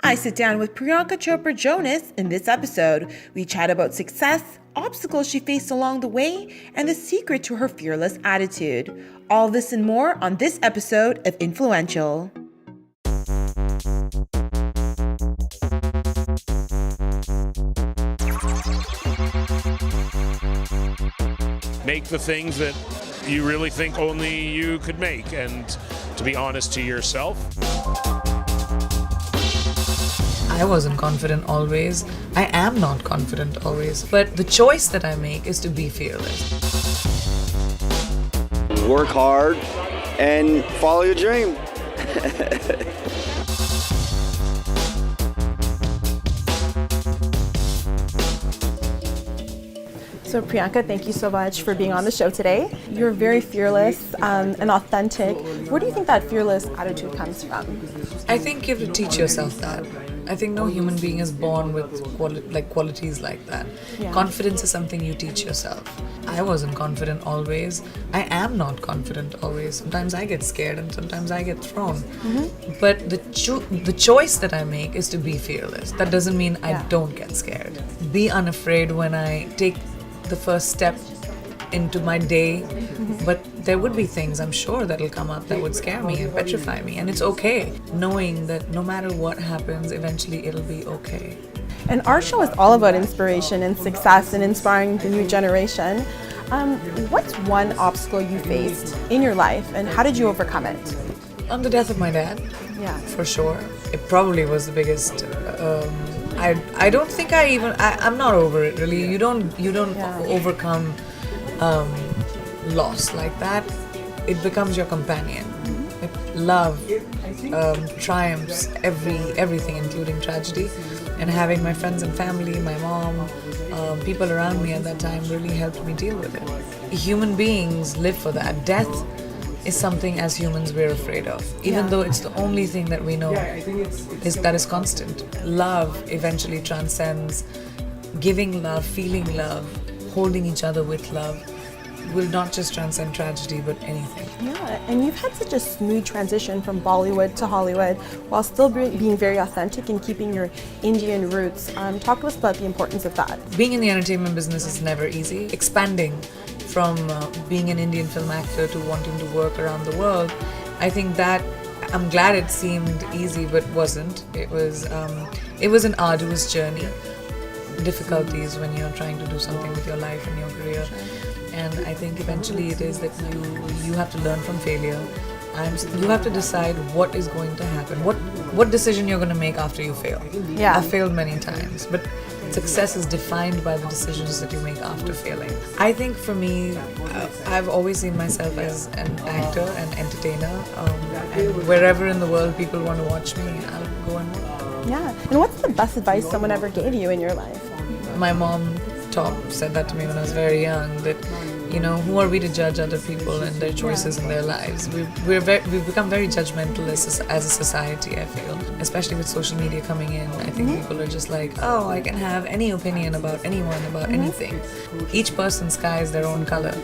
I sit down with Priyanka Chopra Jonas in this episode. We chat about success, obstacles she faced along the way, and the secret to her fearless attitude. All this and more on this episode of Influential. Make the things that you really think only you could make, and to be honest to yourself. I wasn't confident always. I am not confident always. But the choice that I make is to be fearless. Work hard and follow your dream. So Priyanka, thank you so much for being on the show today. You're very fearless and authentic. Where do you think that fearless attitude comes from? I think you have to teach yourself that. I think no human being is born with qualities like that. Yeah. Confidence is something you teach yourself. I wasn't confident always. I am not confident always. Sometimes I get scared and sometimes I get thrown. Mm-hmm. But the choice that I make is to be fearless. That doesn't mean I don't get scared. Be unafraid when I take the first step into my day, but there would be things I'm sure that'll come up that would scare me and petrify me, and it's okay, knowing that no matter what happens, eventually it'll be okay. And our show is all about inspiration and success and inspiring the new generation. What's one obstacle you faced in your life and how did you overcome it? The death of my dad, for sure. It probably was the biggest. I don't think I'm not over it really. You don't overcome loss like that. It becomes your companion. Love triumphs everything, including tragedy. And having my friends and family, my mom, people around me at that time really helped me deal with it. Human beings live for that. Death is something as humans we're afraid of, even though it's the only thing that we know is constant. Love eventually transcends. Giving love, feeling love, holding each other with love will not just transcend tragedy but anything. Yeah, and you've had such a smooth transition from Bollywood to Hollywood while still being very authentic and keeping your Indian roots. Talk to us about the importance of that. Being in the entertainment business is never easy. Expanding from being an Indian film actor to wanting to work around the world, I think that I'm glad it seemed easy but wasn't. It was an arduous journey. Difficulties when you're trying to do something with your life and your career, and I think eventually it is that you have to learn from failure, and you have to decide what is going to happen, what decision you're going to make after you fail. I've failed many times, but success is defined by the decisions that you make after failing. I think for me, I've always seen myself as an actor, an entertainer, and wherever in the world people want to watch me, I'll go and watch. Yeah, and what's the best advice someone ever gave you in your life? My mom said that to me when I was very young, that, who are we to judge other people and their choices in their lives? We've become very judgmental as a society, I feel. Especially with social media coming in, I think people are just like, oh, I can have any opinion about anyone, about anything. Each person's sky is their own color.